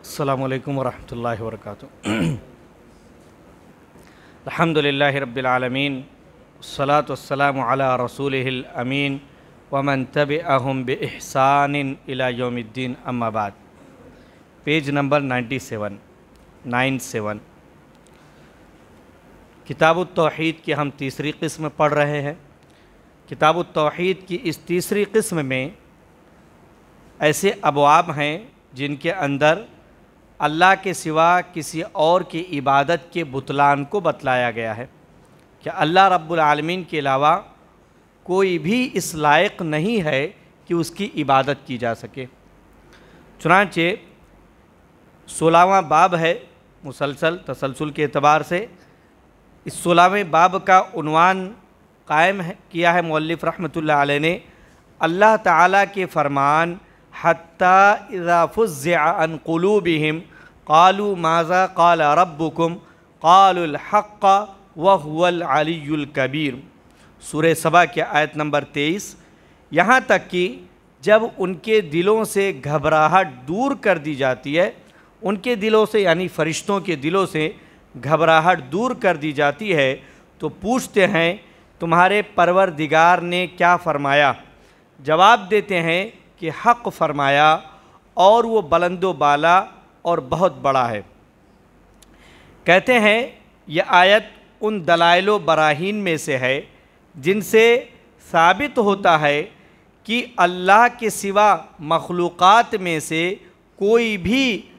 अस्सलामु अलैकुम वरहमतुल्लाहि वबरकातुहू। अल्हम्दुलिल्लाहि रब्बिल आलमीन वस्सलातु वस्सलामु अला रसूलिहिल अमीन वमन तबिअहुम बिइहसानिन इला यौमिद्दीन अम्मा बाद। पेज नंबर 97 किताबुत तौहीद की हम तीसरी किस्म पढ़ रहे हैं। किताबुत तौहीद की इस तीसरी किस्म में ऐसे अबवाब हैं जिनके अंदर अल्लाह के सिवा किसी और की इबादत के बुतलान को बतलाया गया है कि अल्लाह रब्बुल आलमीन के अलावा कोई भी इस लायक नहीं है कि उसकी इबादत की जा सके। चुनांचे 16वां बाब है मुसलसल तसलसल के एतबार से। इस 16वें बाब का उन्वान कायम है किया है मुअल्लिफ़ रहमतुल्लाह अलैह ने अल्लाह ताला के फरमान हत्ता इज़ा फुज़्ज़िअ अन क़ुलूबिहिम क़ालू माज़ा क़ाल रब्बुकुम क़ालुल हक़्क़ व हुवल अलियुल कबीर। सूरह सबा के आयत नंबर 23। यहाँ तक कि जब उनके दिलों से घबराहट दूर कर दी जाती है, उनके दिलों से यानी फ़रिश्तों के दिलों से घबराहट दूर कर दी जाती है, तो पूछते हैं तुम्हारे परवरदिगार ने क्या फ़रमाया। जवाब देते हैं कि हक़ फ़रमाया और वो बुलंदो बाला और बहुत बड़ा है। कहते हैं यह आयत उन दलाइलो बराहीन में से है जिनसे साबित होता है कि अल्लाह के सिवा मखलूक़ात में से कोई भी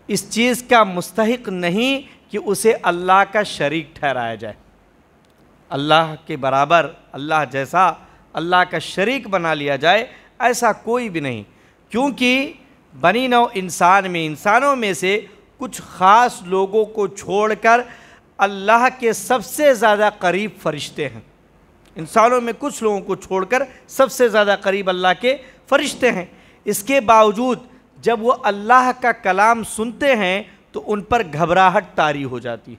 इस चीज़ का मुस्तहिक नहीं कि उसे अल्लाह का शरीक ठहराया जाए। अल्लाह के बराबर, अल्लाह जैसा अल्लाह का शरीक बना लिया जाए, ऐसा कोई भी नहीं। क्योंकि बनी नौ इंसानों में से कुछ ख़ास लोगों को छोड़कर अल्लाह के सबसे ज़्यादा करीब फ़रिश्ते हैं। इंसानों में कुछ लोगों को छोड़कर सबसे ज़्यादा करीब अल्लाह के फ़रिश्ते हैं। इसके बावजूद जब वो अल्लाह का कलाम सुनते हैं तो उन पर घबराहट तारी हो जाती है।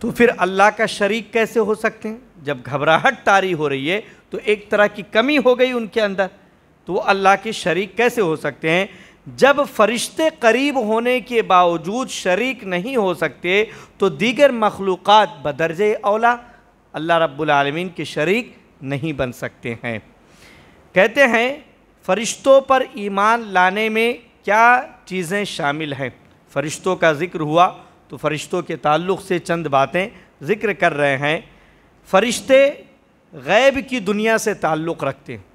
तो फिर अल्लाह का शरीक कैसे हो सकते हैं? जब घबराहट तारी हो रही है तो एक तरह की कमी हो गई उनके अंदर, तो वो अल्लाह के शरीक कैसे हो सकते हैं? जब फरिश्ते करीब होने के बावजूद शरीक नहीं हो सकते तो दीगर मखलूक़ात बदरजे औला अल्लाह रब्बुल आलमीन के शरीक नहीं बन सकते हैं। कहते हैं फ़रिश्तों पर ईमान लाने में क्या चीज़ें शामिल हैं। फ़रिश्तों का ज़िक्र हुआ तो फ़रिश्तों के ताल्लुक़ से चंद बातें ज़िक्र कर रहे हैं। फ़रिश्ते गैब की दुनिया से ताल्लुक़ रखते हैं।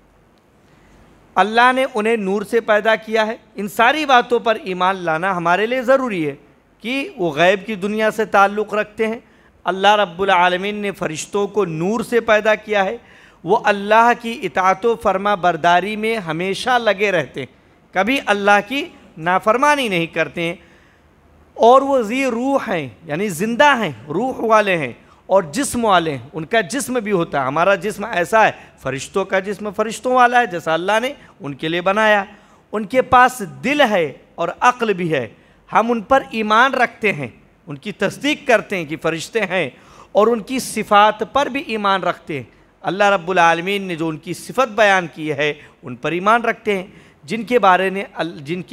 अल्लाह ने उन्हें नूर से पैदा किया है। इन सारी बातों पर ईमान लाना हमारे लिए ज़रूरी है कि वो गैब की दुनिया से ताल्लुक़ रखते हैं। अल्लाह रब्बुल आलमीन ने फ़रिश्तों को नूर से पैदा किया है। वो अल्लाह की इताअत व फरमा बरदारी में हमेशा लगे रहते हैं, कभी अल्लाह की नाफरमानी नहीं करते हैं। और वो ज़ी रूह हैं यानी ज़िंदा हैं, रूह वाले हैं और जिस्म वाले हैं। उनका जिस्म भी होता है। हमारा जिस्म ऐसा है, फ़रिश्तों का जिस्म फ़रिश्तों वाला है जैसा अल्लाह ने उनके लिए बनाया। उनके पास दिल है और अक्ल भी है। हम उन पर ईमान रखते हैं, उनकी तस्दीक करते हैं कि फ़रिश्ते हैं और उनकी सिफ़ात पर भी ईमान रखते हैं। अल्लाह रब्बुल आलमीन ने जो उनकी सिफ़त बयान की है उन पर ईमान रखते हैं, जिनके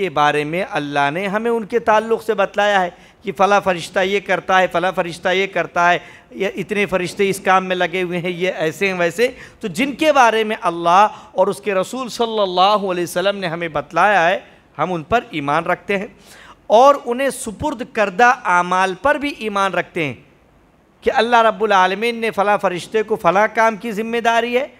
बारे में अल्लाह ने हमें उनके ताल्लुक़ से बतलाया है कि फ़ला फ़रिश्ता ये करता है, फ़ला फ़रिश्ता ये करता है, ये इतने फ़रिश्ते इस काम में लगे हुए हैं, ये ऐसे हैं वैसे। तो जिनके बारे में अल्लाह और उसके रसूल सल्लल्लाहु अलैहि वसल्लम ने हमें बतलाया है, हम उन पर ईमान रखते हैं और उन्हें सुपुर्द करदा आमाल पर भी ईमान रखते हैं कि अल्लाह रब्बुल आलमीन ने फ़ला फ़रिश्ते को फ़ला काम की ज़िम्मेदारी है,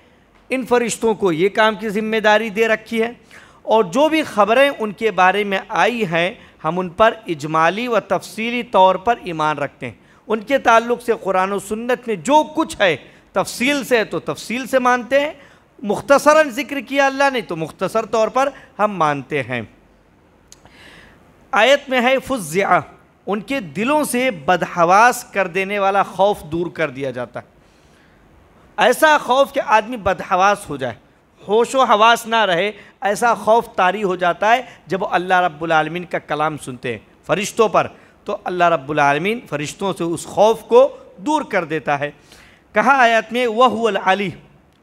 इन फ़रिश्तों को ये काम की ज़िम्मेदारी दे रखी है। और जो भी ख़बरें उनके बारे में आई हैं हम उन पर इजमाली व तफसीली तौर पर ईमान रखते हैं। उनके ताल्लुक़ से कुरान और सुन्नत में जो कुछ है तफसील से तो तफसील से मानते हैं, मुख्तसरन ज़िक्र किया अल्लाह ने तो मुख्तसर तौर पर हम मानते हैं। आयत में है फुज़्ज़िअ, उनके दिलों से बदहवास कर देने वाला खौफ दूर कर दिया जाता है। ऐसा खौफ कि आदमी बदहवास हो जाए, होश व हवास ना रहे, ऐसा खौफ तारी हो जाता है जब अल्लाह रब्बुल आलमीन का कलाम सुनते हैं फ़रिश्तों पर, तो अल्लाह रब्बुल आलमीन फ़रिश्तों से उस खौफ को दूर कर देता है। कहा आयत में वह हुवल अली,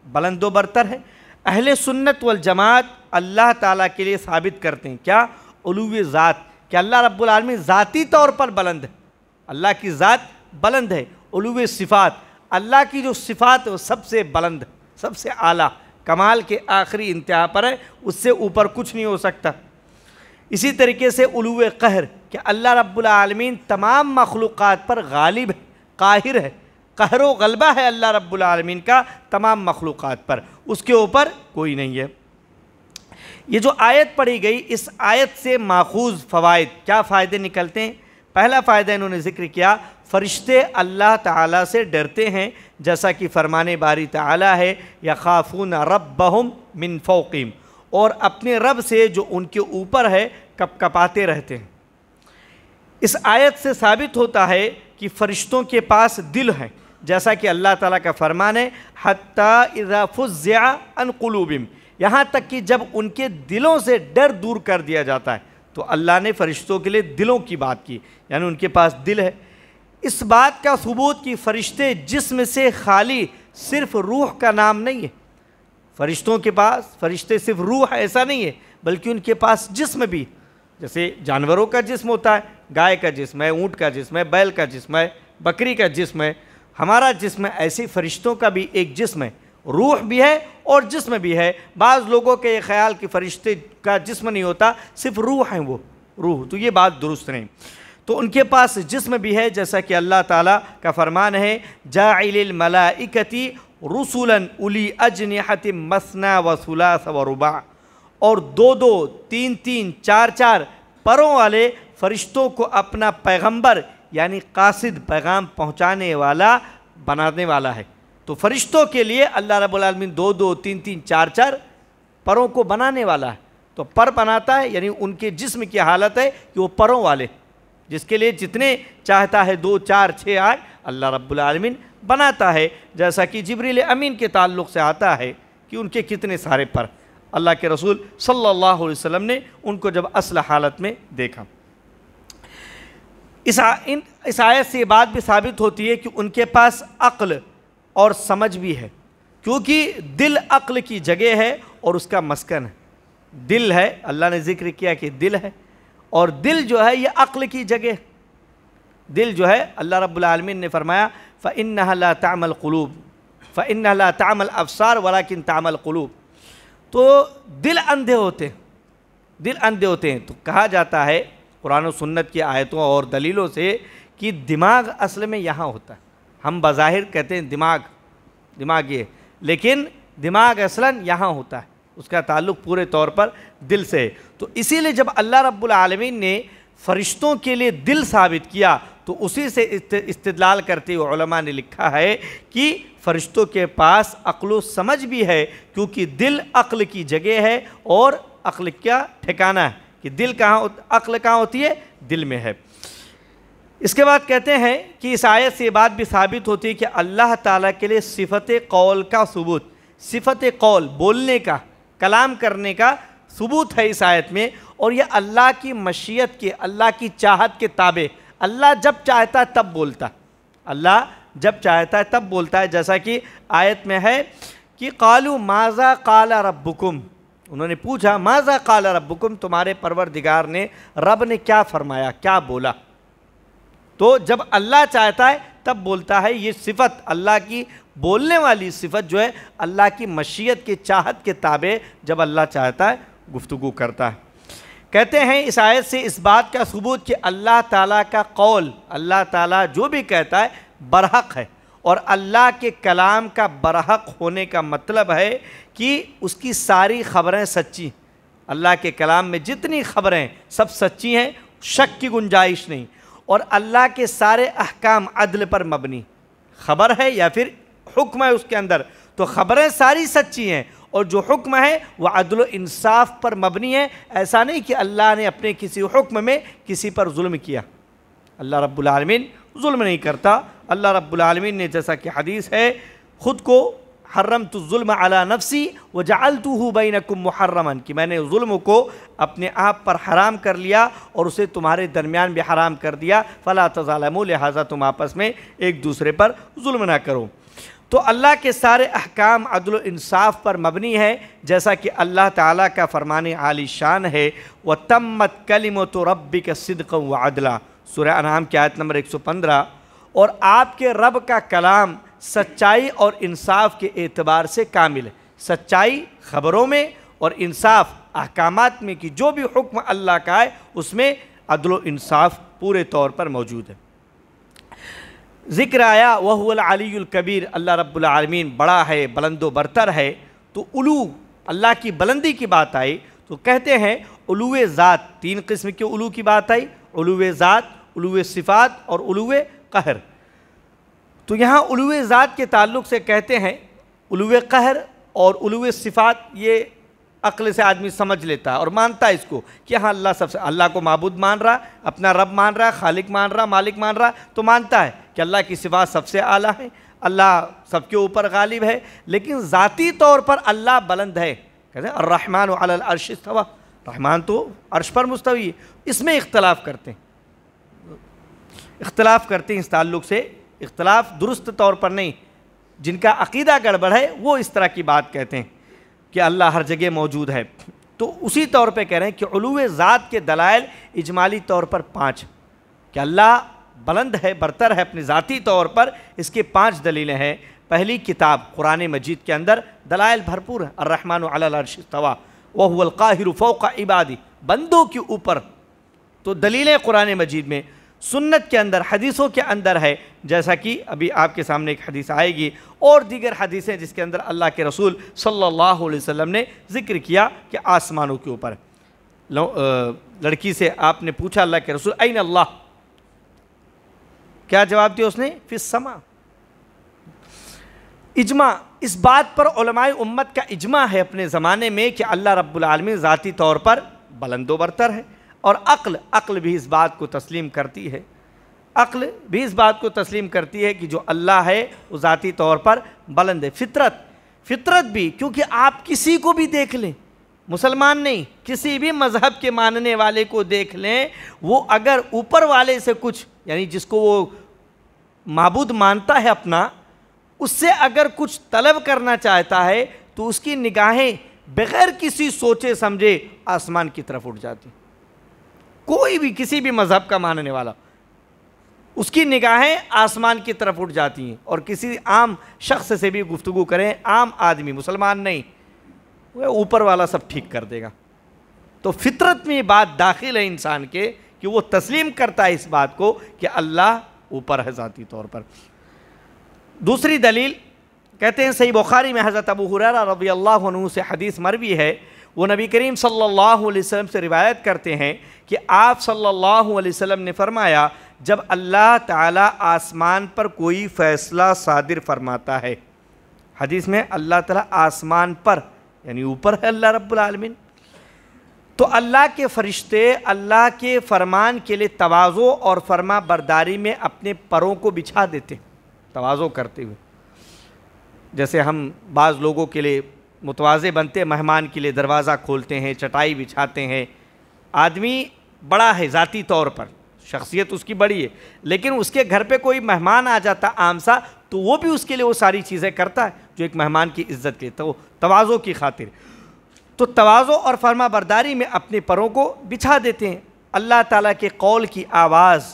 बुलंदो बरतर है। अहले सुन्नत वल जमात अल्लाह ताला के लिए साबित करते हैं क्या, उलूवे ज़ात, कि अल्लाह रब्बुल आलमीन ज़ाती तौर पर बुलंद है, अल्लाह की ज़ात बुलंद है। उलूवे सिफ़ात, अल्लाह की जो सिफ़ात है वो सबसे बुलंद, सबसे आला, कमाल के आखिरी इंतहा पर है, उससे ऊपर कुछ नहीं हो सकता। इसी तरीके से उलूवे कहर, कि अल्लाह रब्बुल आलमीन तमाम मखलूक़ात पर गालिब है, काहिर है, कहरो गलबा है अल्लाह रब्बुल आलमीन का तमाम मखलूक़ात पर, उसके ऊपर कोई नहीं है। ये जो आयत पढ़ी गई, इस आयत से माखूज़ फ़वाइद, क्या फ़ायदे निकलते हैं? पहला फ़ायदा इन्होंने ज़िक्र किया, फ़रिश्ते अल्लाह ताला से डरते हैं, जैसा कि फ़रमाने बारी ताला है, यख़ाफ़ून रब्बहुम मिन फ़ौक़िहिम, और अपने रब से जो उनके ऊपर है कपकपाते रहते हैं। इस आयत से साबित होता है कि फ़रिश्तों के पास दिल हैं, जैसा कि अल्लाह ताला का फरमान है, हत्ता इज़ा फ़ुज़्ज़िअ अन क़ुलूबिहिम, यहाँ तक कि जब उनके दिलों से डर दूर कर दिया जाता है। तो अल्लाह ने फ़रिश्तों के लिए दिलों की बात की, यानी उनके पास दिल है। इस बात का सबूत कि फ़रिश्ते जिस्म से खाली सिर्फ़ रूह का नाम नहीं है, फ़रिश्तों के पास फ़रिश्ते सिर्फ रूह है ऐसा नहीं है, बल्कि उनके पास जिस्म भी, जैसे जानवरों का जिस्म होता है, गाय का जिस्म है, ऊँट का जिस्म है, बैल का जिस्म है, बकरी का जिस्म है, हमारा जिस्म है, ऐसे फ़रिश्तों का भी एक जिस्म है, रूह भी है और जिस्म भी है। बाज़ लोगों के ये ख्याल कि फ़रिश्ते का जिस्म नहीं होता, सिर्फ रूह है वो रूह, तो ये बात दुरुस्त नहीं। तो उनके पास जिस्म भी है, जैसा कि अल्लाह ताला का फरमान है, जाइलिल मलाइकती रुसुलन उली अजनिहतिम मसना व सुलास व रुबा, और दो दो तीन तीन चार चार परों वाले फ़रिश्तों को अपना पैगंबर यानी कासिद पैगाम पहुँचाने वाला बनाने वाला है। तो फ़रिश्तों के लिए अल्लाह रब्बुल आलमीन दो दो तीन तीन चार चार परों को बनाने वाला है। तो पर बनाता है यानी उनके जिस्म की हालत है कि वो परों वाले, जिसके लिए जितने चाहता है 2 4 6 8 अल्लाह रब्बुल आलमीन बनाता है, जैसा कि जिब्रील अमीन के ताल्लुक़ से आता है कि उनके कितने सारे पर। अल्लाह के रसूल सल्लल्लाहु अलैहि वसल्लम ने उनको जब असल हालत में देखा। इस आयत से ये बात भी साबित होती है कि उनके पास अक्ल और समझ भी है, क्योंकि दिल अक्ल की जगह है और उसका मस्कन है। दिल है, अल्लाह ने जिक्र किया कि दिल है, और दिल जो है ये अक्ल की जगह। दिल जो है अल्लाह रब्बुल आलमीन ने फरमाया फ़इन्नहा ला तामल क़ुलूब फ़इन्नहा ला तामल अब्सार वलाकिन तामल क़ुलूब। तो दिल अंधे होते हैं, दिल अंधे होते हैं। तो कहा जाता है कुरान और सुन्नत की आयतों और दलीलों से कि दिमाग असल में यहाँ होता है। हम बज़ाहिर कहते हैं दिमाग ये, लेकिन दिमाग असलन यहाँ होता है, उसका ताल्लुक़ पूरे तौर पर दिल से है। तो इसीलिए जब अल्लाह रब्बुल आलमीन ने फ़रिश्तों के लिए दिल साबित किया, तो उसी से इस्तिदलाल करते हुए उलमा ने लिखा है कि फ़रिश्तों के पास अक्ल समझ भी है, क्योंकि दिल अक्ल की जगह है और अक्ल का ठिकाना है कि दिल कहाँ, अक्ल कहाँ होती है, दिल में है। इसके बाद कहते हैं कि इस आयत से ये बात भी साबित होती है कि अल्लाह ताला के लिए सिफ़त कौल का सबूत, सिफ़त कौल बोलने का, कलाम करने का सबूत है इस आयत में। और यह अल्लाह की मशीयत के, अल्लाह की चाहत के ताबे, अल्लाह जब चाहता है तब बोलता है, अल्लाह जब चाहता है तब बोलता है। जैसा कि आयत में है कि क़ालू माज़ा क़ाला रब्बुकुम, उन्होंने पूछा माज़ा क़ाला रब्बुकुम, तुम्हारे परवरदिगार ने, रब ने क्या फरमाया, क्या बोला। तो जब अल्लाह चाहता है तब बोलता है। ये सिफ़त अल्लाह की बोलने वाली सिफ़त जो है अल्लाह की मशीयत के, चाहत के ताबे जब अल्लाह चाहता है गुफ्तगू करता है। कहते हैं इस आयत से इस बात का सबूत कि अल्लाह ताला का कौल, अल्लाह ताला जो भी कहता है बरहक है, और अल्लाह के कलाम का बरहक होने का मतलब है कि उसकी सारी ख़बरें सच्ची, अल्लाह के कलाम में जितनी ख़बरें सब सच्ची हैं, शक की गुंजाइश नहीं। और अल्लाह के सारे अहकाम अदल पर मबनी, ख़बर है या फिर हुक्म है उसके अंदर, तो ख़बरें सारी सच्ची हैं, और जो हुक्म है वह अदल व इंसाफ पर मबनी है। ऐसा नहीं कि अल्लाह ने अपने किसी हुक्म में किसी पर जुल्म किया, अल्लाह रब्बुल आलमीन जुल्म नहीं करता। अल्लाह रब्बुल आलमीन ने, जैसा कि हदीस है, ख़ुद को हर्रमतु ज़ुल्म अला नफ्सी व जअलतुहु बैनकुम मुहर्रमन, कि मैंने जुल्म को अपने आप पर हराम कर लिया और उसे तुम्हारे दरमियान भी हराम कर दिया। फ़ला तज़ालमू, लिहाजा तुम आपस में एक दूसरे पर जुल्म ना करो। तो अल्लाह के सारे अहकाम अदल इंसाफ पर मबनी है, जैसा कि अल्लाह ताला का फरमान आली शान है, व तम्मत कलिमतु रब्बिक सिद्क़न व अदला, सूरह अनआम की आयत नंबर 115। और आपके रब का कलाम सच्चाई और इंसाफ के एतबार से कामिल है। सच्चाई खबरों में और इंसाफ अहकामात में कि जो भी हुक्म अल्लाह का है उसमें अदल इंसाफ पूरे तौर पर मौजूद है। ज़िक्र आया वह हुवल अलीयुल कबीर, अल्लाह रब्बुल आलमीन बड़ा है, बुलंदो बरतर है। तो उलू, अल्लाह की बुलंदी की बात आई तो कहते हैं उलूए ज़ात, तीन किस्म के उलू की बात आई, उलूए ज़ात, उलूए सिफ़ात और उलूए कहर। तो यहाँ उलूए ज़ात के ताल्लुक़ से कहते हैं उलूए कहर और उलूए सिफ़ात, ये अक्ल से आदमी समझ लेता है और मानता है इसको कि हाँ अल्लाह सबसे, अल्लाह को माबूद मान रहा, अपना रब मान रहा, खालिक मान रहा, मालिक मान रहा, तो मानता है कि अल्लाह की सिफ़ात सबसे आला है, अल्लाह सबके ऊपर गालिब है। लेकिन ज़ाती तौर पर अल्लाह बुलंद है। कहते हैं अर्रहमान अलल अर्श इस्तवा, रहमान तो अर्श पर मुस्तवी है। इसमें इख्तलाफ करते हैं, इस ताल्लुक़ से इख्तलाफ दुरुस्त तौर पर नहीं, जिनका अक़ीदा गड़बड़ है वो इस तरह की बात कहते हैं कि अल्लाह हर जगह मौजूद है। तो उसी तौर पे कह रहे हैं कि उलूए ज़ात के दलाइल इजमाली तौर पर 5, कि अल्लाह बुलंद है, बरतर है अपनी ज़ाती तौर पर, इसके 5 दलीलें हैं। पहली किताब कुरान मजीद के अंदर दलाइल भरपूर है, अर्रहमानु अलल अर्श इस्तवा व हुवल काहिरु फौqa इबादी, बंदों के ऊपर। तो दलीलें कुरान मजीद में, सुन्नत के अंदर, हदीसों के अंदर है, जैसा कि अभी आपके सामने एक हदीस आएगी और दीगर हदीसें जिसके अंदर अल्लाह के रसूल सल्लल्लाहु अलैहि वसल्लम ने ज़िक्र किया कि आसमानों के ऊपर। लड़की से आपने पूछा अल्लाह के रसूल ऐन अल्लाह, क्या जवाब दिया उसने? फिस समा। इजमा, इस बात पर उलमाए उम्मत का इजमा है अपने ज़माने में कि अल्लाह रब्बुल आलमीन ज़ाती तौर पर बुलंदो बरतर है। और अक्ल भी इस बात को तस्लीम करती है, अक्ल भी इस बात को तस्लीम करती है कि जो अल्लाह है वो ज़ाती तौर पर बुलंद है। फितरत भी, क्योंकि आप किसी को भी देख लें, मुसलमान नहीं, किसी भी मज़हब के मानने वाले को देख लें, वो अगर ऊपर वाले से कुछ, यानी जिसको वो माबूद मानता है अपना, उससे अगर कुछ तलब करना चाहता है तो उसकी निगाहें बग़ैर किसी सोचे समझे आसमान की तरफ उठ जाती। कोई भी किसी भी मज़हब का मानने वाला, उसकी निगाहें आसमान की तरफ उठ जाती हैं। और किसी आम शख्स से भी गुफ्तगू करें, आम आदमी, मुसलमान नहीं, वह ऊपर वाला सब ठीक कर देगा। तो फितरत में ये बात दाखिल है इंसान के कि वो तस्लीम करता है इस बात को कि अल्लाह ऊपर है ज़ाती तौर पर। दूसरी दलील कहते हैं सही बुखारी में हज़रत अबू हुरैरा रज़ियल्लाहु अन्हु से हदीस मरवी है, वो नबी करीम सल्लल्लाहु अलैहि वसल्लम से रिवायत करते हैं कि आप सल्लल्लाहु अलैहि वसल्लम ने फरमाया, जब अल्लाह ताला आसमान पर कोई फ़ैसला सादिर फरमाता है, हदीस में अल्लाह ताला आसमान पर यानी ऊपर है अल्लाह रब्बुल आलमीन, तो अल्लाह के फ़रिश्ते अल्लाह के फ़रमान के लिए तवाज़ो और फरमा बरदारी में अपने परों को बिछा देते, तवाज़ो करते हुए। जैसे हम बाज़ लोगों के लिए मुतवाज़े बनते, मेहमान के लिए दरवाज़ा खोलते हैं, चटाई बिछाते हैं। आदमी बड़ा है ज़ाती तौर पर, शख्सियत उसकी बड़ी है, लेकिन उसके घर पे कोई मेहमान आ जाता आम सा, तो वो भी उसके लिए वो सारी चीज़ें करता है जो एक मेहमान की इज़्ज़त के, तो तवाज़ो की खातिर। तो तवाज़ो और फरमा बरदारी में अपने परों को बिछा देते हैं। अल्लाह ताला के कौल की आवाज़,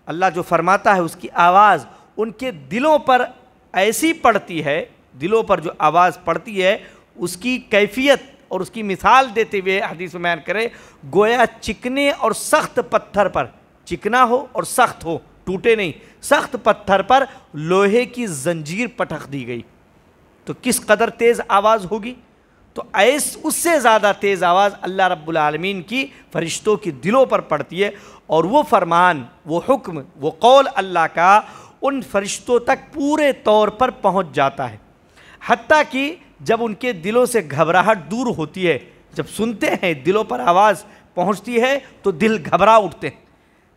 अल्लाह जो फरमाता है उसकी आवाज़ उनके दिलों पर ऐसी पड़ती है, दिलों पर जो आवाज़ पड़ती है उसकी कैफियत और उसकी मिसाल देते हुए हदीस में बयान करे, गोया चिकने और सख्त पत्थर पर, चिकना हो और सख्त हो, टूटे नहीं, सख्त पत्थर पर लोहे की जंजीर पटक दी गई, तो किस कदर तेज़ आवाज़ होगी। तो उससे ज़्यादा तेज़ आवाज़ अल्लाह रब्बुल आलमीन की फ़रिश्तों की दिलों पर पड़ती है, और वो फरमान, वो हुक्म, वो कौल अल्लाह का उन फरिश्तों तक पूरे तौर पर पहुंच जाता है, हत्ता कि जब उनके दिलों से घबराहट दूर होती है, जब सुनते हैं दिलों पर आवाज़ पहुंचती है तो दिल घबरा उठते हैं।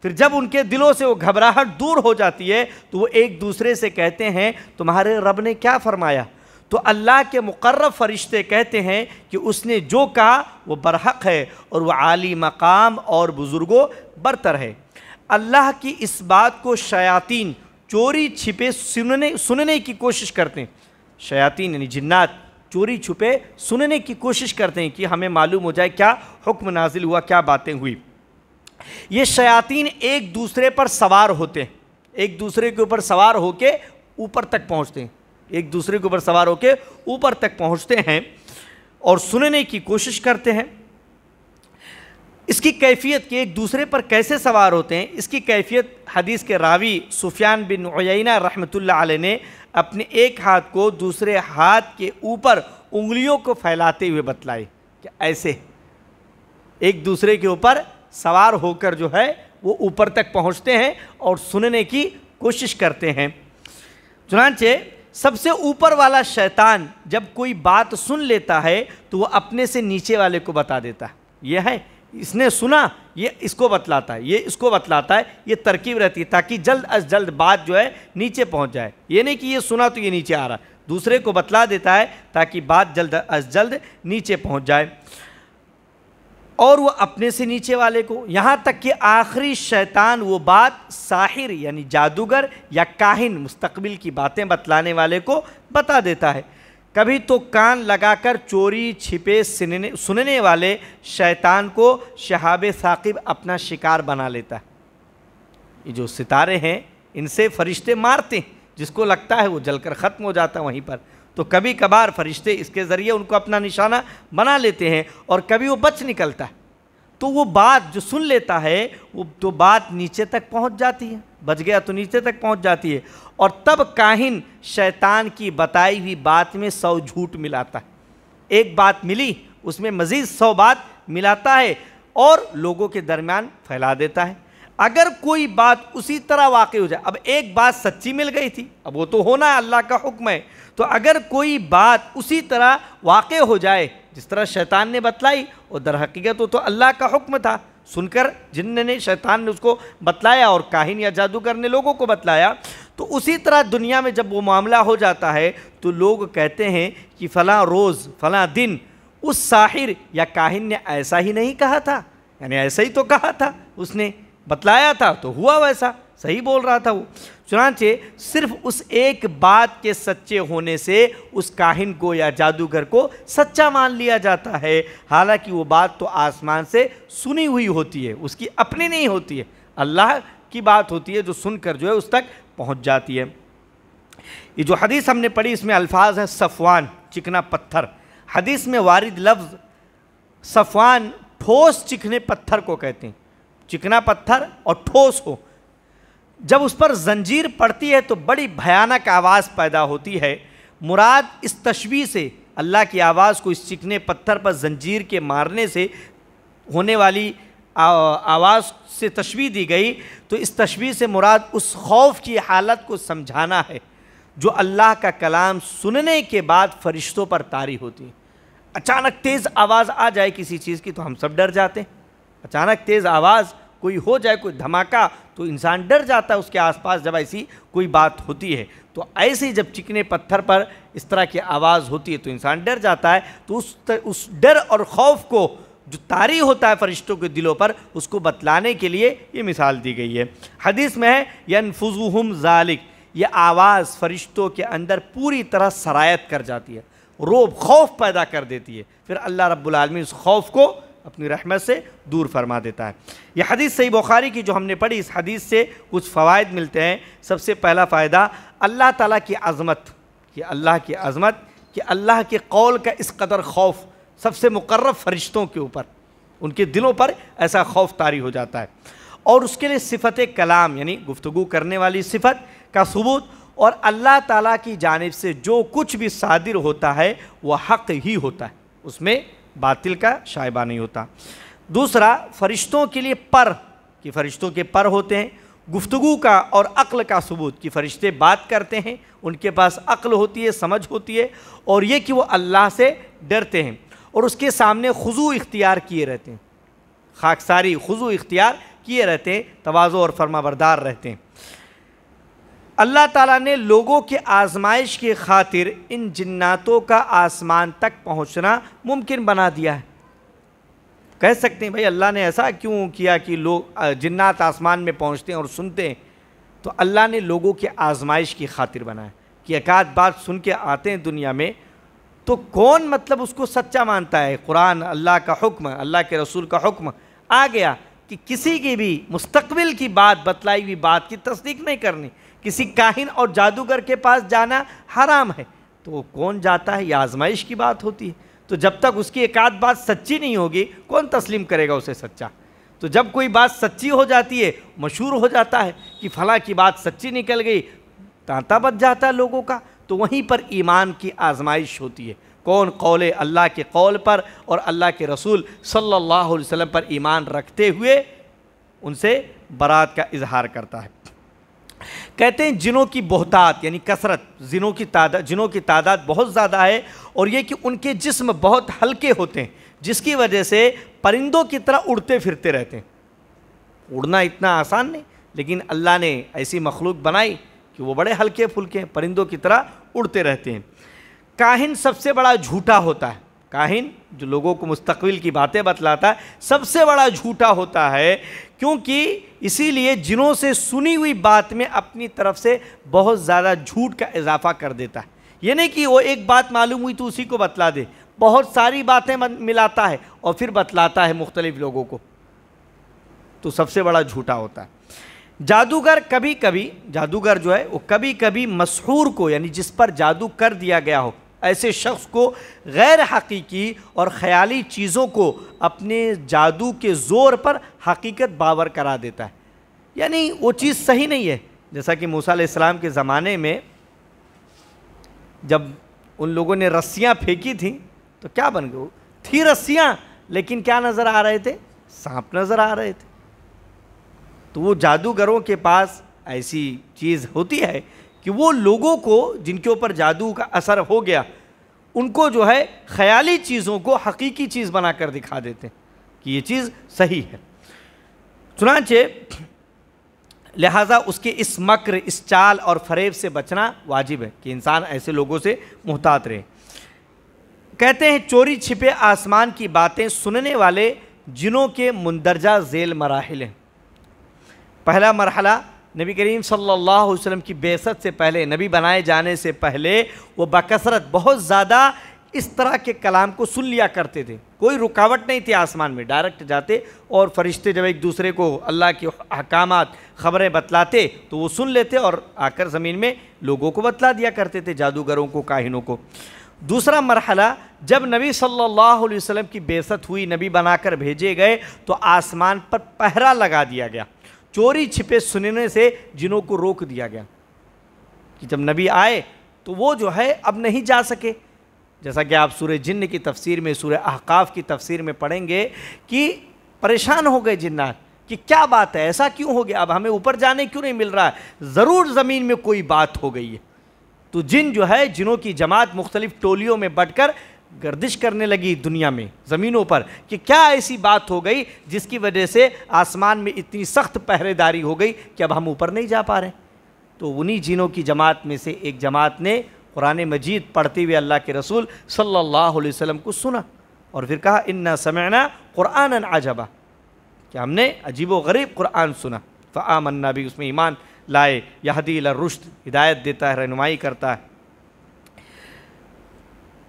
फिर जब उनके दिलों से वो घबराहट दूर हो जाती है तो वो एक दूसरे से कहते हैं तुम्हारे रब ने क्या फरमाया। तो अल्लाह के मुकर्रब फरिश्ते कहते हैं कि उसने जो कहा वो बरहक है और वह आली मकाम और बुज़ुर्गों बरतर है। अल्लाह की इस बात को शयातीन, चोरी छिपे सुनने की कोशिश करते हैं। शयातीन यानी जिन्नात चोरी छुपे सुनने की कोशिश करते हैं कि हमें मालूम हो जाए क्या हुक्म नाजिल हुआ, क्या बातें हुई। ये शयातीन एक दूसरे पर सवार होते हैं, एक दूसरे के ऊपर सवार होके ऊपर तक पहुंचते हैं, एक दूसरे के ऊपर सवार होके ऊपर तक पहुंचते हैं और सुनने की कोशिश करते हैं। इसकी कैफियत कि एक दूसरे पर कैसे सवार होते हैं, इसकी कैफियत हदीस के रावी सुफियान बिन उयैना रहमतुल्लाह अलैह ने अपने एक हाथ को दूसरे हाथ के ऊपर उंगलियों को फैलाते हुए बतलाई कि ऐसे एक दूसरे के ऊपर सवार होकर जो है वो ऊपर तक पहुंचते हैं और सुनने की कोशिश करते हैं। चुनांचे सबसे ऊपर वाला शैतान जब कोई बात सुन लेता है तो वो अपने से नीचे वाले को बता देता है, यह है इसने सुना, ये इसको बतलाता है, ये इसको बतलाता है, ये तरकीब रहती है ताकि जल्द अज जल्द बात जो है नीचे पहुंच जाए। ये नहीं कि ये सुना तो ये नीचे आ रहा है, दूसरे को बतला देता है ताकि बात जल्द अज जल्द नीचे पहुंच जाए। और वो अपने से नीचे वाले को, यहाँ तक कि आखिरी शैतान वो बात साहिर यानी जादूगर या काहिन मुस्तकबिल की बातें बतलाने वाले को बता देता है। कभी तो कान लगाकर चोरी छिपे सुनने वाले शैतान को शहाब साकिब अपना शिकार बना लेता है। ये जो सितारे हैं इनसे फरिश्ते मारते हैं, जिसको लगता है वो जलकर ख़त्म हो जाता है वहीं पर। तो कभी कभार फरिश्ते इसके ज़रिए उनको अपना निशाना बना लेते हैं और कभी वो बच निकलता है। तो वो बात जो सुन लेता है वो तो बात नीचे तक पहुंच जाती है, बच गया तो नीचे तक पहुंच जाती है। और तब काहिन शैतान की बताई हुई बात में 100 झूठ मिलाता है। एक बात मिली उसमें मज़ीद 100 बात मिलाता है और लोगों के दरमियान फैला देता है। अगर कोई बात उसी तरह वाक़ई हो जाए, अब एक बात सच्ची मिल गई थी, अब वो तो होना है, अल्लाह का हुक्म है। तो अगर कोई बात उसी तरह वाक़ई हो जाए जिस तरह शैतान ने बतलाई, और दर हकीकत तो अल्लाह का हुक्म था, सुनकर जिन्न ने शैतान ने उसको बतलाया और काहिन या जादूगर ने लोगों को बतलाया, तो उसी तरह दुनिया में जब वो मामला हो जाता है तो लोग कहते हैं कि फ़लाँ रोज़ फ़लाँ दिन उस साहिर या काहिन ने ऐसा ही नहीं कहा था, यानी ऐसा ही तो कहा था, उसने बतलाया था तो हुआ वैसा, सही बोल रहा था वो। चुनांचे सिर्फ उस एक बात के सच्चे होने से उस काहिन को या जादूगर को सच्चा मान लिया जाता है, हालांकि वो बात तो आसमान से सुनी हुई होती है, उसकी अपनी नहीं होती है, अल्लाह की बात होती है जो सुनकर जो है उस तक पहुंच जाती है। ये जो हदीस हमने पढ़ी इसमें अल्फाज हैं सफ़वान, चिकना पत्थर। हदीस में वारिद लफ्ज़ सफ़वान ठोस चिकने पत्थर को कहते हैं, चिकना पत्थर और ठोस हो, जब उस पर जंजीर पड़ती है तो बड़ी भयानक आवाज़ पैदा होती है। मुराद इस तशबीह से अल्लाह की आवाज़ को इस चिकने पत्थर पर जंजीर के मारने से होने वाली आवाज़ से तशबीह दी गई। तो इस तशबीह से मुराद उस खौफ की हालत को समझाना है जो अल्लाह का कलाम सुनने के बाद फरिश्तों पर तारी होती है। अचानक तेज़ आवाज़ आ जाए किसी चीज़ की तो हम सब डर जाते हैं, अचानक तेज़ आवाज़ कोई हो जाए, कोई धमाका, तो इंसान डर जाता है उसके आसपास जब ऐसी कोई बात होती है। तो ऐसे ही जब चिकने पत्थर पर इस तरह की आवाज़ होती है तो इंसान डर जाता है। तो उस डर और खौफ को जो तारी होता है फरिश्तों के दिलों पर, उसको बतलाने के लिए ये मिसाल दी गई है। हदीस में है यनफुज़ुहुम ज़ालिक, ये आवाज़ फरिश्तों के अंदर पूरी तरह सरायत कर जाती है, रोब खौफ पैदा कर देती है, फिर अल्लाह रब्बुल आलमीन उस खौफ को अपनी रहमत से दूर फरमा देता है। यह हदीस सही बुखारी की जो हमने पढ़ी, इस हदीस से कुछ फ़वाइद मिलते हैं। सबसे पहला फ़ायदा अल्लाह ताला की अज़मत, कि अल्लाह की अज़मत, कि अल्लाह के कौल का इस कदर खौफ सबसे मुकर्रब फरिश्तों के ऊपर, उनके दिलों पर ऐसा खौफ तारी हो जाता है। और उसके लिए सिफ़त कलाम यानी गुफ्तगू करने वाली सिफ़त का सबूत, और अल्लाह ताला की जानिब से जो कुछ भी सादिर होता है वह हक़ ही होता है, उसमें बातिल का शायबा नहीं होता। दूसरा, फरिश्तों के लिए पर, कि फरिश्तों के पर होते हैं, गुफ्तगू का और अक्ल का सबूत, कि फरिश्ते बात करते हैं, उनके पास अक्ल होती है, समझ होती है, और ये कि वो अल्लाह से डरते हैं और उसके सामने खुजू इख्तियार किए रहते हैं, खाकसारी खुजू इख्तियार किए रहते हैं, तवाज़ु और फरमाबरदार रहते हैं। अल्लाह ताला ने लोगों के आजमाइश की खातिर इन जिन्नातों का आसमान तक पहुंचना मुमकिन बना दिया है। कह सकते हैं भाई अल्लाह ने ऐसा क्यों किया कि लोग जिन्नात आसमान में पहुंचते हैं और सुनते हैं, तो अल्लाह ने लोगों की आजमाइश की खातिर बनाया कि एकाध बात सुन के आते हैं दुनिया में, तो कौन मतलब उसको सच्चा मानता है। कुरान अल्लाह का हुक्म, अल्लाह के रसूल का हुक्म आ गया कि किसी की भी मुस्तकबिल की बात, बतलाई हुई बात की तस्दीक नहीं करनी, किसी काहिन और जादूगर के पास जाना हराम है। तो कौन जाता है, यह आजमाइश की बात होती है। तो जब तक उसकी एकाध बात सच्ची नहीं होगी, कौन तस्लीम करेगा उसे सच्चा। तो जब कोई बात सच्ची हो जाती है, मशहूर हो जाता है कि फ़लाँ की बात सच्ची निकल गई, तांता बच जाता है लोगों का, तो वहीं पर ईमान की आजमाइश होती है। कौन कौले अल्लाह के कौल पर और अल्लाह के रसूल सल्लल्लाहु अलैहि वसल्लम पर ईमान रखते हुए उनसे बरात का इजहार करता है। कहते हैं जिनों की बहुतात यानी कसरत, जिनों की तादाद बहुत ज़्यादा है, और ये कि उनके जिस्म बहुत हल्के होते हैं, जिसकी वजह से परिंदों की तरह उड़ते फिरते रहते हैं। उड़ना इतना आसान नहीं, लेकिन अल्लाह ने ऐसी मखलूक बनाई कि वो बड़े हल्के फुल्के हैं, परिंदों की तरह उड़ते रहते हैं। काहिन सबसे बड़ा झूठा होता है। काहिन जो लोगों को मुस्तकबिल की बातें बतलाता है, सबसे बड़ा झूठा होता है, क्योंकि इसीलिए जिनों से सुनी हुई बात में अपनी तरफ से बहुत ज़्यादा झूठ का इजाफा कर देता है। ये नहीं कि वो एक बात मालूम हुई तो उसी को बतला दे, बहुत सारी बातें मिलाता है और फिर बतलाता है मुख्तलिफ लोगों को, तो सबसे बड़ा झूठा होता है। जादूगर कभी कभी, जादूगर जो है वो कभी कभी मसहूर को, यानी जिस पर जादू कर दिया गया हो, ऐसे शख्स को गैर हकीकी और ख़याली चीज़ों को अपने जादू के ज़ोर पर हकीकत बावर करा देता है। यानी वो चीज़ सही नहीं है। जैसा कि मूसा अलैहिस्सलाम के ज़माने में जब उन लोगों ने रस्सियाँ फेंकी थी तो क्या बन गई, थी रस्सियाँ, लेकिन क्या नज़र आ रहे थे, सांप नज़र आ रहे थे। तो वो जादूगरों के पास ऐसी चीज़ होती है कि वो लोगों को जिनके ऊपर जादू का असर हो गया, उनको जो है ख़याली चीज़ों को हकीकी चीज़ बनाकर दिखा देते हैं कि ये चीज़ सही है। चुनांचे लिहाजा उसके इस मक्र, इस चाल और फरेब से बचना वाजिब है कि इंसान ऐसे लोगों से मुहतात रहे। कहते हैं चोरी छिपे आसमान की बातें सुनने वाले जिनों के मुंदरजा झेल मराहिल हैं। पहला मरहला नबी करीम सल्लल्लाहु अलैहि वसल्लम की बेइज्जत से पहले, नबी बनाए जाने से पहले वो बकसरत बहुत ज़्यादा इस तरह के कलाम को सुन लिया करते थे। कोई रुकावट नहीं थी आसमान में, डायरेक्ट जाते और फरिश्ते जब एक दूसरे को अल्लाह के अहकामात ख़बरें बतलाते तो वो सुन लेते और आकर ज़मीन में लोगों को बतला दिया करते थे, जादूगरों को, काहिनों को। दूसरा मरहला जब नबी सल्लल्लाहु अलैहि वसल्लम की बेइज्जत हुई, नबी बनाकर भेजे गए, तो आसमान पर पहरा लगा दिया गया, चोरी छिपे सुनने से जिनों को रोक दिया गया कि जब नबी आए तो वो जो है अब नहीं जा सके। जैसा कि आप सूरह जिन्न की तफसीर में, सूरह अहकाफ की तफसीर में पढ़ेंगे कि परेशान हो गए जिन्नात कि क्या बात है, ऐसा क्यों हो गया, अब हमें ऊपर जाने क्यों नहीं मिल रहा है, ज़रूर ज़मीन में कोई बात हो गई है। तो जिन जो है, जिनों की जमात मुख्तलिफ टोलियों में बंटकर गर्दिश करने लगी दुनिया में, ज़मीनों पर, कि क्या ऐसी बात हो गई जिसकी वजह से आसमान में इतनी सख्त पहरेदारी हो गई कि अब हम ऊपर नहीं जा पा रहे। तो उन्हीं जिनों की जमात में से एक जमात ने कुरान मजीद पढ़ते हुए अल्लाह के रसूल सल्लल्लाहु अलैहि वसल्लम को सुना और फिर कहा इन्ना समिअना कुरानन अजबा, कि हमने अजीब व गरीब कुरान सुना, फ़आमन्ना भी, उसमें ईमान लाए। यहदी इला रुश्द, हिदायत देता है, रहनुमाई करता है।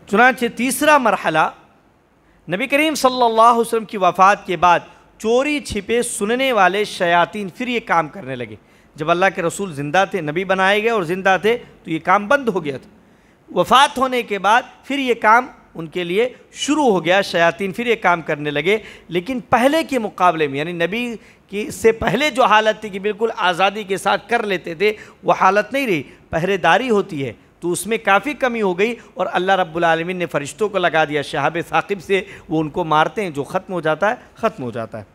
चुनांचे तीसरा मरहला नबी करीम सल्लल्लाहु अलैहि वसल्लम की वफ़ात के बाद चोरी छिपे सुनने वाले शयातीन फिर ये काम करने लगे। जब अल्लाह के रसूल ज़िंदा थे, नबी बनाए गए और ज़िंदा थे, तो ये काम बंद हो गया था। वफ़ात होने के बाद फिर ये काम उनके लिए शुरू हो गया, शयातीन फिर ये काम करने लगे, लेकिन पहले के मुकाबले में, यानी नबी की से पहले जो हालत थी कि बिल्कुल आज़ादी के साथ कर लेते थे, वो हालत नहीं रही। पहरेदारी होती है तो उसमें काफ़ी कमी हो गई और अल्लाह रब्बुल आलमीन ने फ़रिश्तों को लगा दिया शहाब साकिब से, वो उनको मारते हैं, जो ख़त्म हो जाता है, ख़त्म हो जाता है।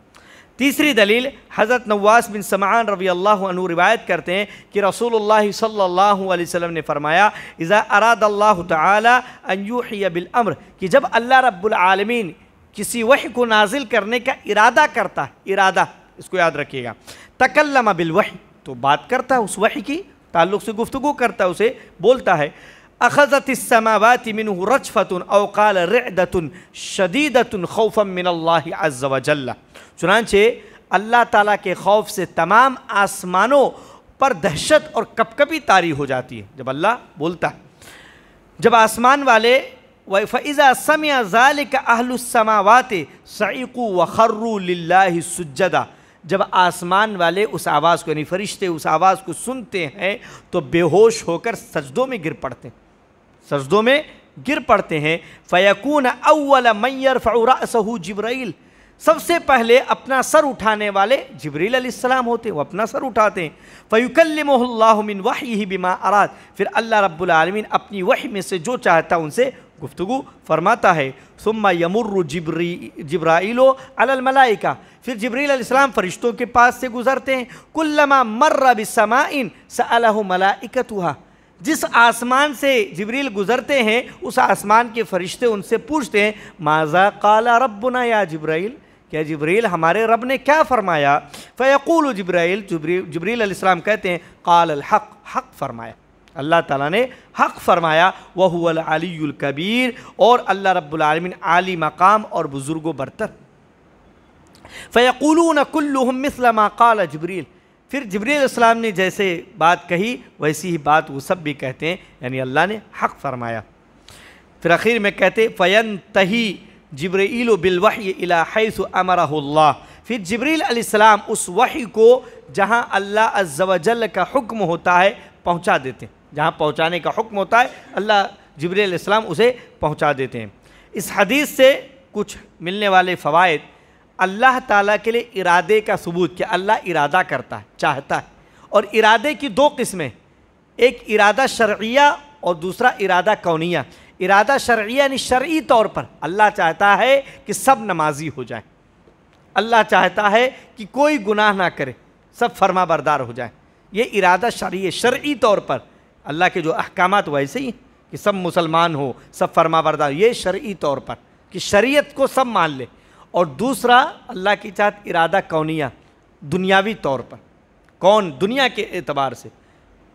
तीसरी दलील हज़रत नवास बिन समआन रज़ी अल्लाहु अन्हु रिवायत करते हैं कि रसूलुल्लाह सल्लल्लाहु अलैहि वसल्लम ने फरमाया इज़ा अरादल्लाहु तआला अन यूहिया बिल अम्र, कि जब अल्लाह रब्बुल आलमीन किसी वही को नाजिल करने का इरादा करता है, इरादा इसको याद रखिएगा, तकल्लम बिल वही, तो बात करता है, उस वही की ताल्लुक़ से गुफ्तगू करता है, उसे बोलता है। अख़ज़तिस समावाति मिन्हु रजफ़तुन औ क़ाल रिअदतुन शदीदतुन खौफ़न मिनल्लाहि अज़्ज़ व जल्ल, चुनांचे अल्लाह ताला के खौफ से तमाम आसमानों पर दहशत और कपकपी तारी हो जाती है जब अल्लाह बोलता है। जब आसमान वाले फ़इज़ा समिअ ज़ालिका अहलुस समावाति सईक़ू व खर्रू लिल्लाहि सुज्जदा, जब आसमान वाले उस आवाज़ को यानी फरिश्ते उस आवाज़ को सुनते हैं तो बेहोश होकर सजदों में गिर पड़ते हैं, सजदों में गिर पड़ते हैं। फ़यकून अव्वल मन यरफ़उ रअसहु जिब्राइल, सबसे पहले अपना सर उठाने वाले जिब्रील अलैहिस्सलाम होते हैं, वो अपना सर उठाते हैं। फ़युकल्लिमुहुल्लाहु मिन वह्यिही बिमा अराद, फिर अल्लाह रब्बुल आलमीन अपनी वही में से जो चाहता उनसे गुफ्तगू फरमाता है। सुम्मा यमुर्रु जिब्राइलो अलल मलाइका, फिर जिब्रील अलैहिस्सलाम फरिश्तों के पास से गुजरते हैं। कुल्लमा मर्रा बिस्समाइन सअलहु मलाइकतुहा, जिस आसमान से जिब्रील गुजरते हैं उस आसमान के फरिश्ते उनसे पूछते हैं माज़ा क़ाला रब्बुना या जिब्राइल, क्या जिब्रील हमारे रब ने क्या फरमाया। फ़यक़ूलु जिब्रील अलैहिस्सलाम कहते हैं क़ालल हक़, हक़ फरमाया, अल्लाह ताला ने हक़ फरमाया। व हुवल अलियुल कबीर, और अल्लाह रब्बुल आलमीन आली मकाम और बुज़ुर्गो बरतर। फ़यक़ूलून कुल्लुहुम मिस्ल मा क़ाल जिब्रील, फिर जिब्रील अलैहिस्सलाम ने जैसे बात कही वैसी ही बात वो सब भी कहते हैं, यानी अल्लाह ने हक़ फरमाया। फिर आखिर में कहते फ़यंतही जिब्रील बिलवही इला हैसु अमरहुल्लाह, फिर जिब्रील अलैहिस्सलाम उस वही को जहाँ अल्लाह अज़्ज़ व जल्ल का हुक्म होता है पहुँचा देते हैं, जहाँ पहुँचाने का हुक्म होता है अल्लाह जिब्रील अलैहिस्सलाम उसे पहुँचा देते हैं। इस हदीस से कुछ मिलने वाले फ़वाइद, अल्लाह ताला के लिए इरादे का सबूत, कि अल्लाह इरादा करता है, चाहता है, और इरादे की दो किस्में, एक इरादा शरइया और दूसरा इरादा कौनिया। इरादा शरइया यानी शरई तौर पर अल्लाह चाहता है कि सब नमाजी हो जाए, अल्लाह चाहता है कि कोई गुनाह ना करे, सब फर्मा बरदार हो जाए, ये इरादा शरई, शरई तौर पर अल्लाह के जो अहकामात वैसे ही कि सब मुसलमान हो, सब फर्मा बरदार, ये शरई तौर पर कि शरीयत को सब मान ले। और दूसरा अल्लाह की चाहत इरादा कौनिया, दुनियावी तौर पर, कौन दुनिया के एतबार से,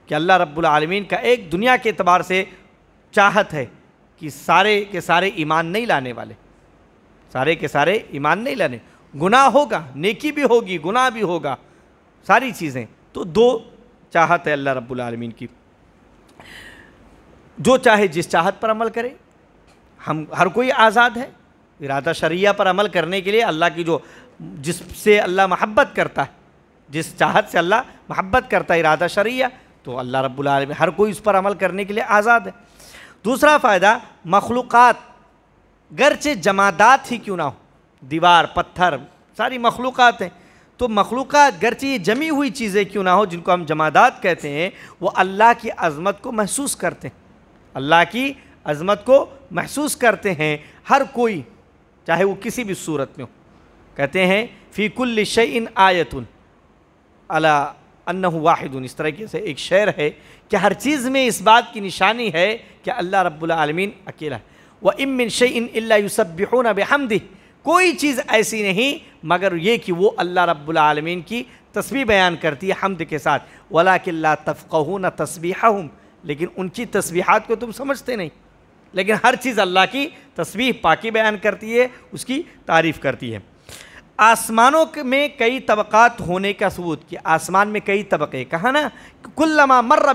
कि अल्लाह रब्बुल आलमीन का एक दुनिया के एतबार से चाहत है कि सारे के सारे ईमान नहीं लाने वाले, सारे के सारे ईमान नहीं लाने, गुनाह होगा, नेकी भी होगी, गुनाह भी होगा, सारी चीज़ें। तो दो चाहत है अल्लाह रब्बुल आलमीन की, जो चाहे जिस चाहत पर अमल करे, हम हर कोई आज़ाद है इरादा शरिया पर अमल करने के लिए। अल्लाह की जो जिससे अल्लाह महब्बत करता है, जिस चाहत से अल्लाह महब्बत करता है इरादा शरिया, तो अल्लाह रब्बुल आलमीन हर कोई उस पर अमल करने के लिए आज़ाद है। दूसरा फ़ायदा, मखलूक़ात गरचे जमादात ही क्यों ना हो, दीवार पत्थर सारी मखलूक़ात हैं, तो मखलूक़ात गरचे ये जमी हुई चीज़ें क्यों ना हो जिनको हम जमादात कहते हैं, वो अल्लाह की अज़मत को महसूस करते हैं, अल्लाह की अज़मत को महसूस करते हैं। हर कोई चाहे वो किसी भी सूरत में हो, कहते हैं फ़ी कुल्लि शैइन आयतुन अला अन्नहु वाहिदुन, इस तरह से एक शेर है कि हर चीज़ में इस बात की निशानी है कि अल्लाह रब्बुल आलमीन अकेला है। व इम मिन शैइन इल्ला युसब्बिहूना बिहम्दिही, कोई चीज़ ऐसी नहीं मगर ये कि वो अल्लाह रब्बुल आलमीन की तस्बीह बयान करती है हम्द के साथ। वलाकिन ला तफ़क़हूना तस्बीहहुम, लेकिन उनकी तस्बीहात को तुम समझते नहीं, लेकिन हर चीज़ अल्लाह की तस्बीह पाकी बयान करती है, उसकी तारीफ़ करती है। आसमानों में कई तबक़ात होने का सबूत, कि आसमान में कई तबक़े, कहा ना कुल्लमा मर्रा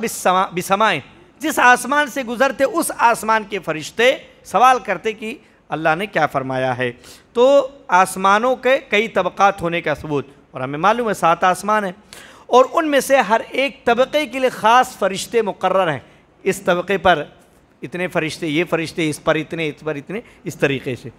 बिसमाइन, जिस आसमान से गुज़रते उस आसमान के फरिश्ते सवाल करते कि अल्लाह ने क्या फ़रमाया है। तो आसमानों के कई तबक़ात होने का सबूत, और हमें मालूम है 7 आसमान हैं, और उनमें से हर एक तबक़े के लिए ख़ास फ़रिश्ते मुक़र्रर हैं, इस तबक़े पर इतने फ़रिश्ते, ये फ़रिश्ते इस पर इतने, इस पर इतने, इस तरीक़े से।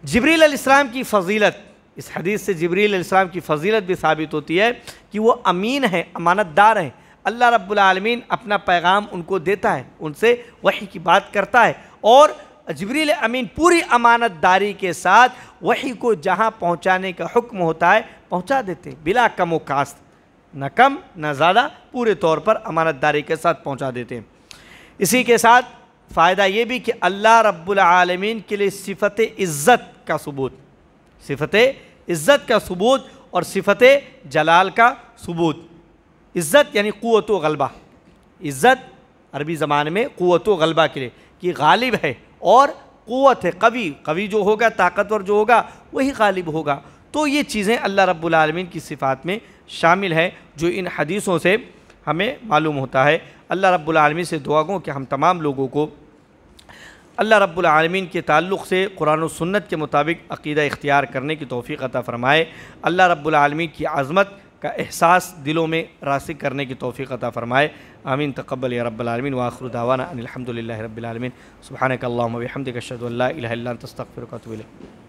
जिब्रील अलैहिस्सलाम की फ़जीलत, इस हदीस से जिब्रील अलैहिस्सलाम की फ़जीलत भी साबित होती है कि वो अमीन हैं, अमानतदार हैं। अल्लाह रब्बुल आलमीन अपना पैगाम उनको देता है, उनसे वही की बात करता है, और जिब्रील अमीन पूरी अमानतदारी के साथ वही को जहाँ पहुँचाने का हुक्म होता है पहुँचा देते हैं, बिला कम व कास्त, न कम न ज़्यादा, पूरे तौर पर अमानतदारी के साथ पहुँचा देते हैं। इसी के साथ फ़ायदा ये भी कि अल्लाह रब्बुल आलमीन के लिए सिफ़त इज़्ज़त का सबूत, सिफ़त इज़्ज़त का सबूत और सिफ़त जलाल का सबूत। इज़्ज़त यानी क़ुव्वत व ग़लबा, इज़्ज़त अरबी ज़बान में क़ुव्वत व ग़लबा के लिए, कि गालिब है, और क़ुव्वत है, कवी, कवी जो होगा, ताकतवर जो होगा वही गालिब होगा। तो ये चीज़ें अल्लाह रब्बुल आलमीन की सिफ़ात में शामिल है जो इन हदीसों से हमें मालूम होता है। अल्लाह रब्बुल आलमीन से दुआ गो कि हम तमाम लोगों को अल्लाह रब्बुल आलमीन के ताल्लुक़ से कुरान और सुन्नत के मुताबिक अक़ीदा इख्तियार करने की तौफ़ीक़ अता फ़रमाए। अल्लाह रब्बुल आलमीन की अज़मत का एहसास दिलों में रासिख़ करने की तौफ़ीक़ अता फ़रमाए। आमीन तक़ब्बल या रब्बल आलमीन व आख़िरु दावाना अनिल हम्दुलिल्लाहि रब्बिल आलमीन। सुब्हानक अल्लाहुम्मा व बिहम्दिका अशहदु अल्ला इलाहा इल्ला अंता अस्तग़फिरुका व अतूबु इलैक।